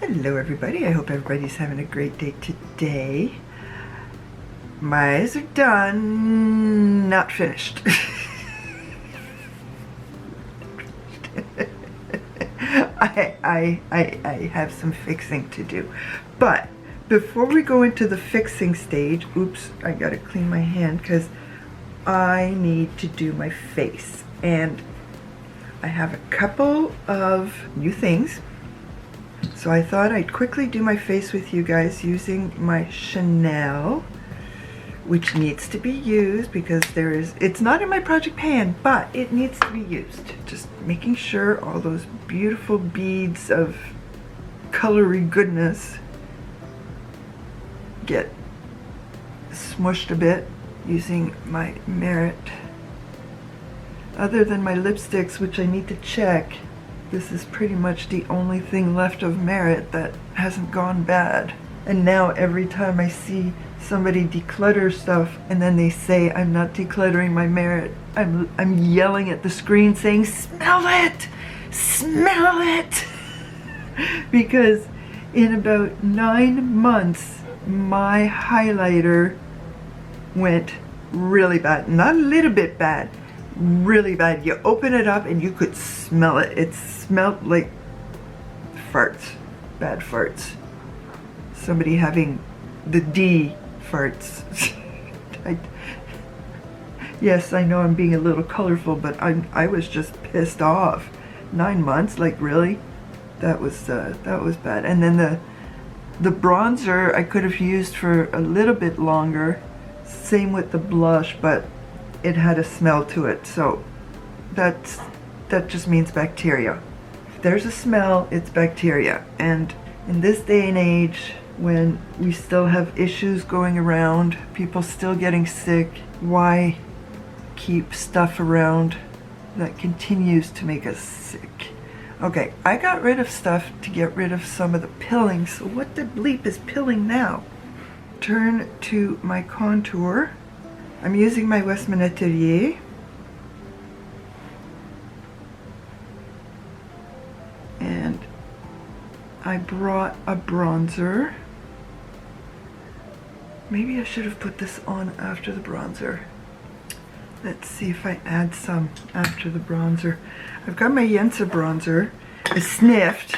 Hello everybody, I hope everybody's having a great day today. My eyes are done, not finished. I have some fixing to do. But before we go into the fixing stage, oops, I gotta clean my hand because I need to do my face. And I have a couple of new things. So I thought I'd quickly do my face with you guys using my Chanel, which needs to be used because it's not in my project pan, but it needs to be used. Just making sure all those beautiful beads of colory goodness get smushed a bit using my Merit. Other than my lipsticks, which I need to check, this is pretty much the only thing left of Merit that hasn't gone bad. And now every time I see somebody declutter stuff and then they say I'm not decluttering my Merit, I'm yelling at the screen saying, smell it! Smell it! Because in about 9 months, my highlighter went really bad. Not a little bit bad. Really bad. You open it up and you could smell it. It smelled like farts. Bad farts. Somebody having the D farts. Yes, I know I'm being a little colorful, but I was just pissed off. 9 months, like really? That was bad. And then the bronzer I could have used for a little bit longer. Same with the blush, but it had a smell to it, so that just means bacteria. If there's a smell, it's bacteria. And in this day and age, when we still have issues going around, people still getting sick, why keep stuff around that continues to make us sick? Okay, I got rid of stuff to get rid of some of the pilling, so what the bleep is pilling now? Turn to my contour. I'm using my Westmanatelier. And I brought a bronzer. Maybe I should have put this on after the bronzer. Let's see if I add some after the bronzer. I've got my Yensa bronzer. I sniffed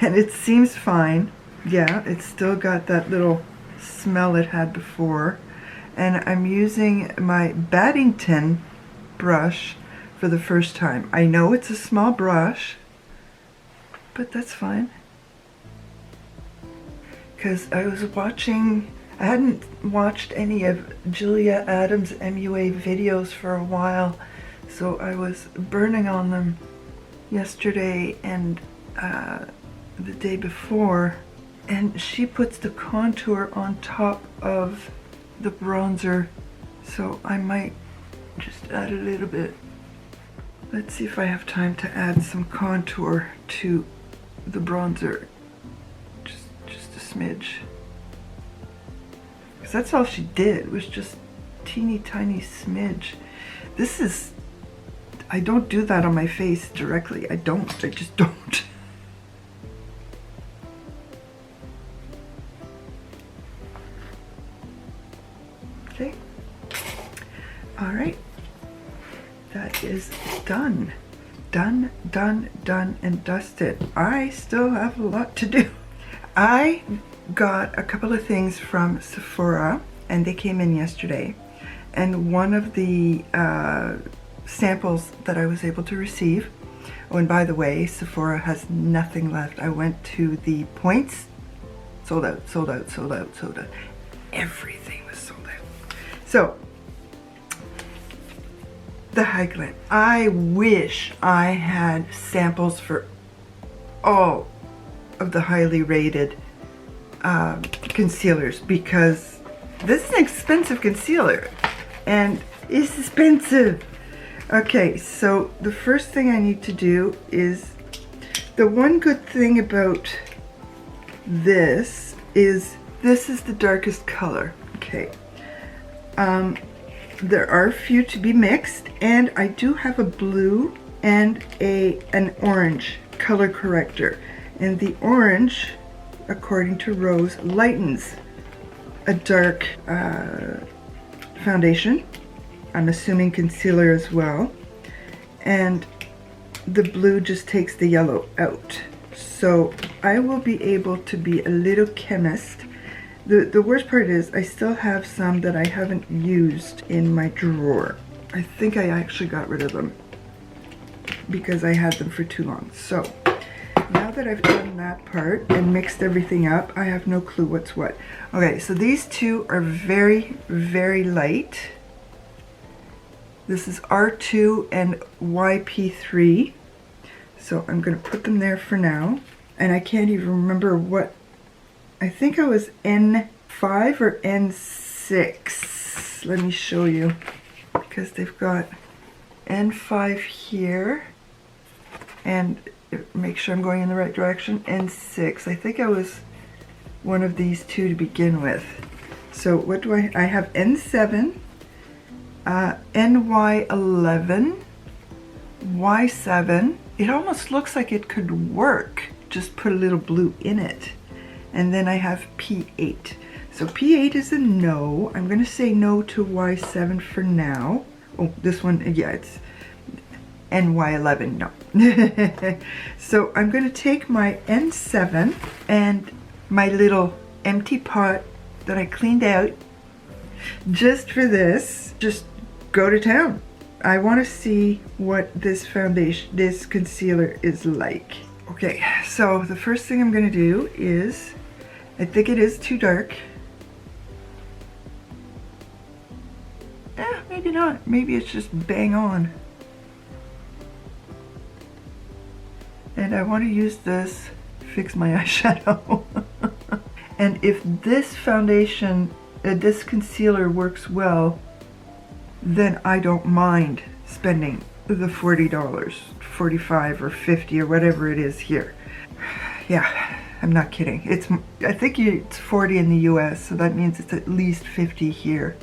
and it seems fine. Yeah, it's still got that little smell it had before. And I'm using my Baddington brush for the first time. I know it's a small brush, but that's fine. Because I hadn't watched any of Julia Adams' MUA videos for a while, so I was burning on them yesterday and the day before. And she puts the contour on top of the bronzer, so I might just add a little bit. Let's see if I have time to add some contour to the bronzer. Just a smidge. Because that's all she did, was just teeny tiny smidge. I don't do that on my face directly. I just don't. Okay. All right. That is done. Done, and dusted. I still have a lot to do. I got a couple of things from Sephora, and they came in yesterday. And one of the samples that I was able to receive, oh, and by the way, Sephora has nothing left. I went to the points, sold out. Everything was sold out. So, the High Glen. I wish I had samples for all of the highly rated concealers, because this is an expensive concealer and it's expensive. Okay, so the first thing I need to do is, the one good thing about this is the darkest color. Okay. There are a few to be mixed, and I do have a blue and an orange color corrector. And the orange, according to Rose, lightens a dark foundation. I'm assuming concealer as well. And the blue just takes the yellow out. So I will be able to be a little chemist. The worst part is I still have some that I haven't used in my drawer. I think I actually got rid of them because I had them for too long. So now that I've done that part and mixed everything up, I have no clue what's what. Okay, so these two are very, very light. This is R2 and YP3. So I'm gonna put them there for now. And I can't even remember what, I think I was N5 or N6. Let me show you, because they've got N5 here, and make sure I'm going in the right direction, N6. I think I was one of these two to begin with. So what do I have N7, NY11, Y7. It almost looks like it could work. Just put a little blue in it. And then I have P8. So P8 is a no. I'm going to say no to Y7 for now. Oh, this one, yeah, it's NY11, no. So I'm going to take my N7 and my little empty pot that I cleaned out just for this. Just go to town. I want to see what this foundation, this concealer is like. Okay, so the first thing I'm going to do is, I think it is too dark. Maybe not. Maybe it's just bang on. And I want to use this to fix my eyeshadow. And if this foundation, this concealer works well, then I don't mind spending the $40, 45 or 50 or whatever it is here. Yeah, I'm not kidding. I think it's 40 in the US, so that means it's at least 50 here.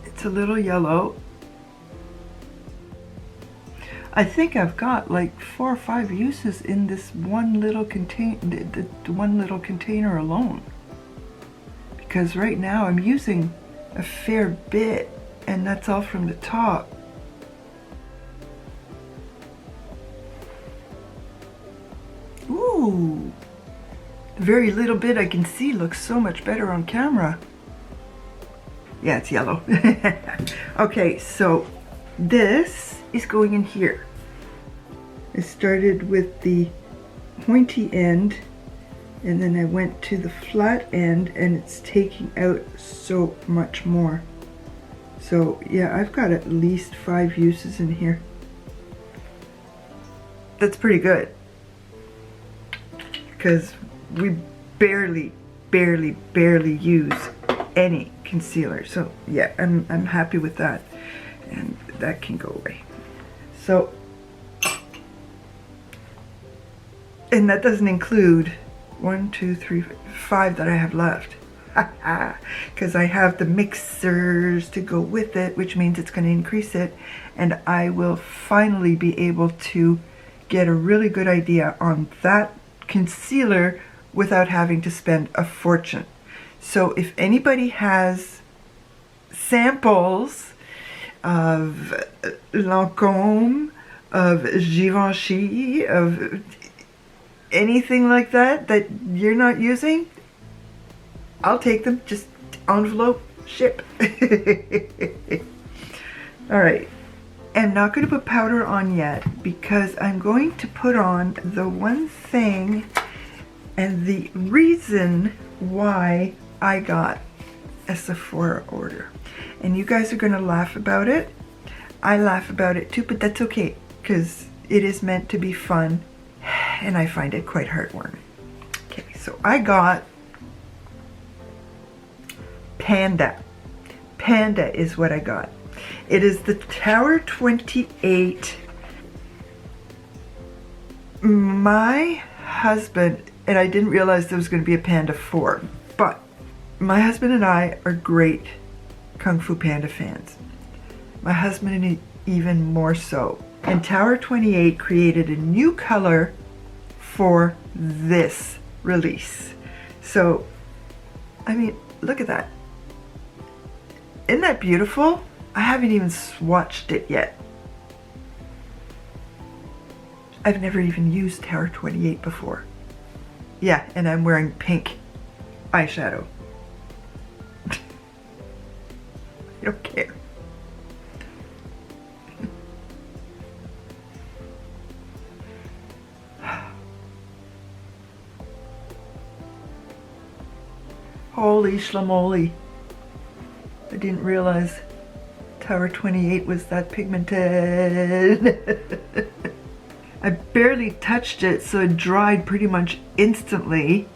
It's a little yellow. I think I've got like 4 or 5 uses in this one little container alone. Because right now I'm using a fair bit, and that's all from the top. Ooh, the very little bit I can see looks so much better on camera. Yeah, it's yellow. Okay, so this is going in here. I started with the pointy end, and then I went to the flat end, and it's taking out so much more. So yeah, I've got at least 5 uses in here. That's pretty good, because we barely use any concealer. So yeah, I'm happy with that, and that can go away. So, and that doesn't include 1, 2, 3, 5 that I have left. Because I have the mixers to go with it, which means it's going to increase it, and I will finally be able to get a really good idea on that concealer without having to spend a fortune. So if anybody has samples of Lancôme, of Givenchy, of anything like that that you're not using, I'll take them. Just envelope, ship. Alright, I'm not going to put powder on yet because I'm going to put on the one thing and the reason why I got a Sephora order. And you guys are going to laugh about it. I laugh about it too, but that's okay because it is meant to be fun and I find it quite heartwarming. Okay, so I got Panda. Panda is what I got. It is the Tower 28. My husband, and I didn't realize there was going to be a Panda 4, but my husband and I are great Kung Fu Panda fans. My husband even more so. And Tower 28 created a new color for this release. So, I mean, look at that. Isn't that beautiful? I haven't even swatched it yet. I've never even used Tower 28 before. Yeah, and I'm wearing pink eyeshadow. I don't care. Holy schlamoli. I didn't realize Tower 28 was that pigmented. I barely touched it, so it dried pretty much instantly.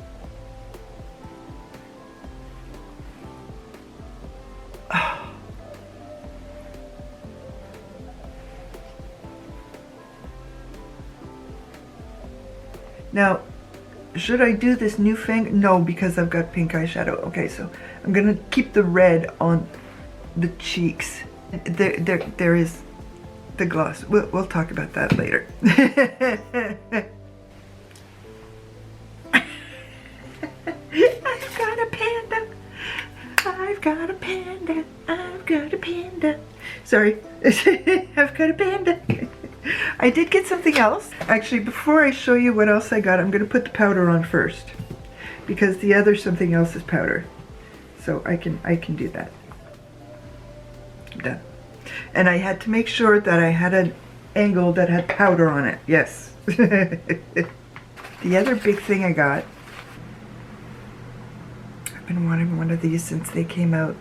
Now, should I do this new thing? No, because I've got pink eyeshadow. Okay, so I'm gonna keep the red on the cheeks. There is the gloss. We'll talk about that later. I've got a panda. I've got a panda. I've got a panda. Sorry, I've got a panda. I did get something else. Actually, before I show you what else I got, I'm going to put the powder on first, because the other something else is powder. So I can do that. I'm done. And I had to make sure that I had an angle that had powder on it. Yes. The other big thing I got, I've been wanting one of these since they came out.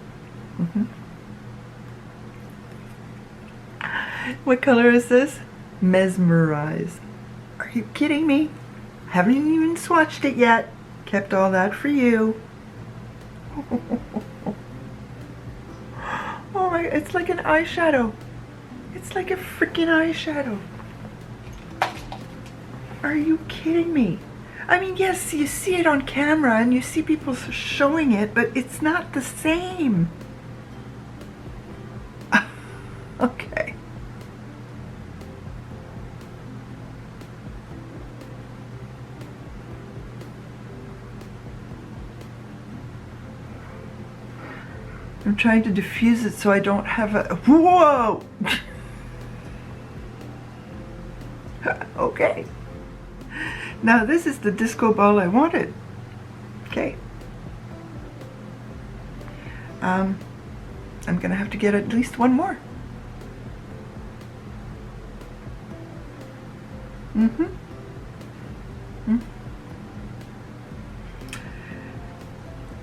What color is this? Mesmerized. Are you kidding me? Haven't even swatched it yet. Kept all that for you. Oh my, it's like an eyeshadow. It's like a freaking eyeshadow. Are you kidding me? I mean, yes, you see it on camera and you see people showing it, but it's not the same. Okay. I'm trying to diffuse it so I don't have a... Whoa! Okay. Now this is the disco ball I wanted. Okay. I'm gonna have to get at least one more.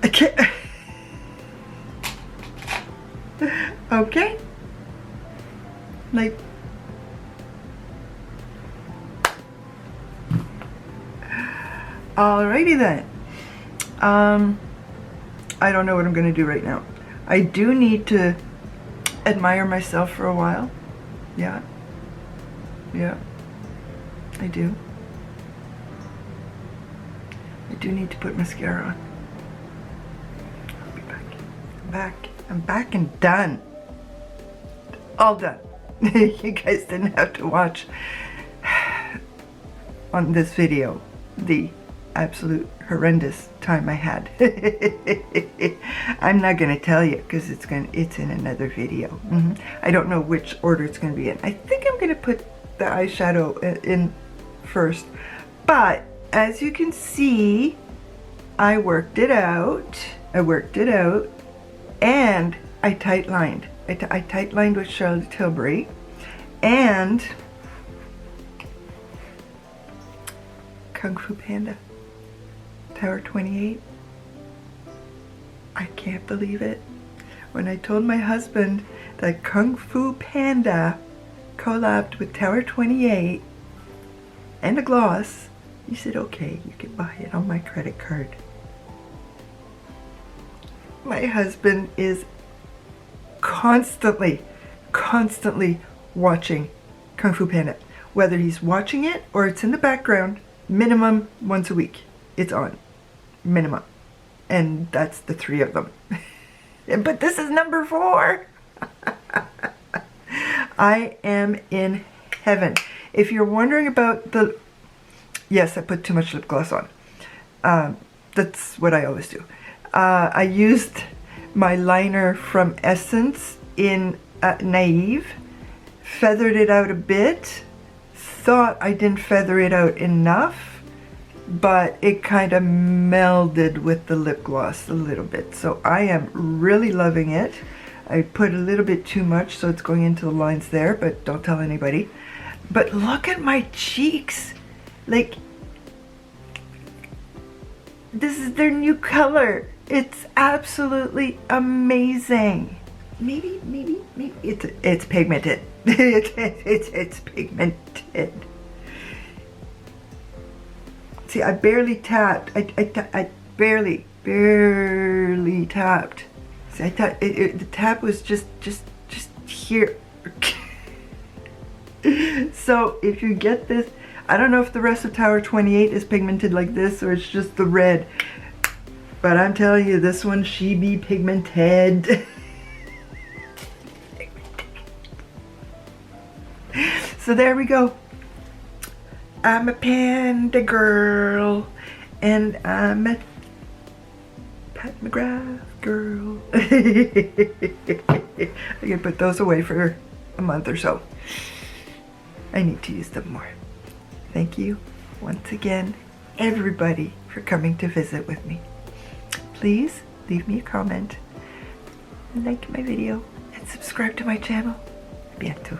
Okay. Okay. Like, alrighty then. I don't know what I'm gonna do right now. I do need to admire myself for a while. Yeah. Yeah. I do. I do need to put mascara on. I'll be back. I'm back. I'm back and done. All done. You guys didn't have to watch on this video the absolute horrendous time I had. I'm not gonna tell you because it's in another video. I don't know which order it's gonna be in. I think I'm gonna put the eyeshadow in first, but as you can see, I worked it out. And I tight lined. I tight lined with Charlotte Tilbury and Kung Fu Panda, Tower 28. I can't believe it. When I told my husband that Kung Fu Panda collabed with Tower 28 and a gloss, he said, okay, you can buy it on my credit card. My husband is constantly watching Kung Fu Panda. Whether he's watching it or it's in the background, minimum once a week. It's on. Minimum. And that's the 3 of them. But this is number 4. I am in heaven. If you're wondering about the Yes, I put too much lip gloss on. That's what I always do. I used my liner from Essence in Naive, feathered it out a bit, thought I didn't feather it out enough, but it kind of melded with the lip gloss a little bit. So I am really loving it. I put a little bit too much, so it's going into the lines there, but don't tell anybody. But look at my cheeks. Like, this is their new color. It's absolutely amazing. Maybe it's pigmented. it's pigmented. See, I barely tapped. I barely tapped. See, I thought the tap was just here. So if you get this, I don't know if the rest of Tower 28 is pigmented like this or it's just the red, but I'm telling you, this one, she be pigmented. So there we go. I'm a panda girl, and I'm a Pat McGrath girl. I can put those away for a month or so. I need to use them more. Thank you once again, everybody, for coming to visit with me. Please leave me a comment, like my video, and subscribe to my channel. Bientôt.